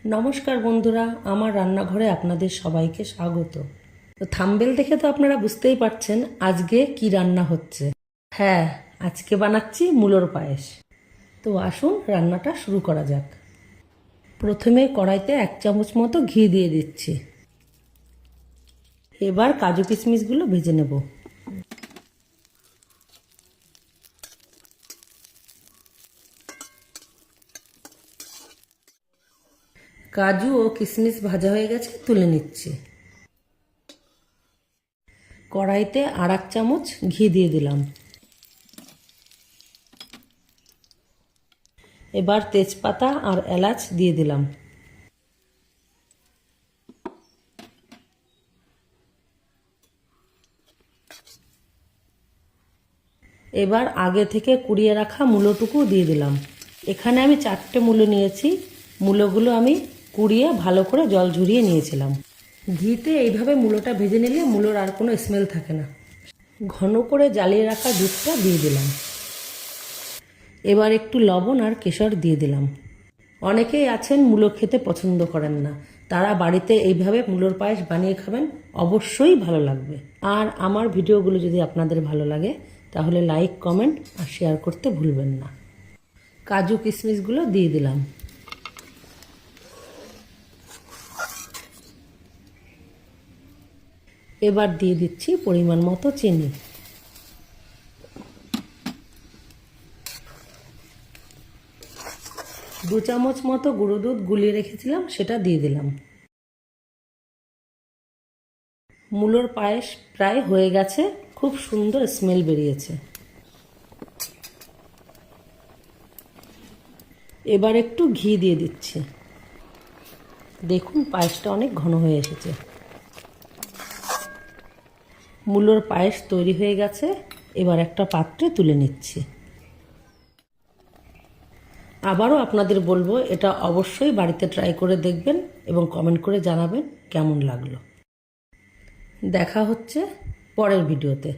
নমস্কার বন্ধুরা, আমার রান্নাঘরে আপনাদের সবাইকে স্বাগত। তো থাম্বনেল দেখে তো আপনারা বুঝতেই পারছেন আজকে কি রান্না হচ্ছে। হ্যাঁ, আজকে বানাচ্ছি মূলোর পায়েস। তো আসুন রান্নাটা শুরু করা যাক। প্রথমে কড়াইতে 1 চামচ মতো ঘি দিয়ে দিচ্ছি। এবার কাজু কিশমিশগুলো ভেজে নেব। কাজু ও কিশমিশ ভাজা হয়ে গেছে, তুলে নিচ্ছি। কড়াইতে আর 1 চামচ ঘি দিয়ে দিলাম। এবার তেজপাতা আর এলাচ দিয়ে দিলাম। এবার আগে থেকে কুড়িয়ে রাখা মূলোটুকু দিয়ে দিলাম। এখানে আমি 4টে মূলো নিয়েছি। মূলোগুলো আমি কুড়িয়ে ভালো করে জল ঝরিয়ে নিয়েছিলাম। ঘিতে এইভাবে মূলোটা ভেজে নিলে মূলোর আর কোনো স্মেল থাকে না। ঘন করে জ্বালিয়ে রাখা দুধটা দিয়ে দিলাম। এবার একটু লবণ আর কেশর দিয়ে দিলাম। অনেকেই আছেন মূলো খেতে পছন্দ করেন না, তারা বাড়িতে এইভাবে মূলোর পায়েস বানিয়ে খাবেন, অবশ্যই ভালো লাগবে। আর আমার ভিডিওগুলো যদি আপনাদের ভালো লাগে তাহলে লাইক, কমেন্ট আর শেয়ার করতে ভুলবেন না। কাজু কিশমিশগুলো দিয়ে দিলাম। এবার দিয়ে দিচ্ছি পরিমাণ মতো চিনি। দু চামচ মতো গুঁড়ো দুধ গুলিয়ে রেখেছিলাম, সেটা দিয়ে দিলাম। মূলোর পায়েস প্রায় হয়ে গেছে, খুব সুন্দর স্মেল বেরিয়েছে। এবার একটু ঘি দিয়ে দিচ্ছি। দেখুন পায়েসটা অনেক ঘন হয়ে এসেছে। মূলোর পায়েস তৈরি হয়ে গেছে। এবার একটা পাত্রে তুলে নিচ্ছি। আবারও আপনাদের বলবো, এটা অবশ্যই বাড়িতে ট্রাই করে দেখবেন এবং কমেন্ট করে জানাবেন কেমন লাগলো। দেখা হচ্ছে পরের ভিডিওতে।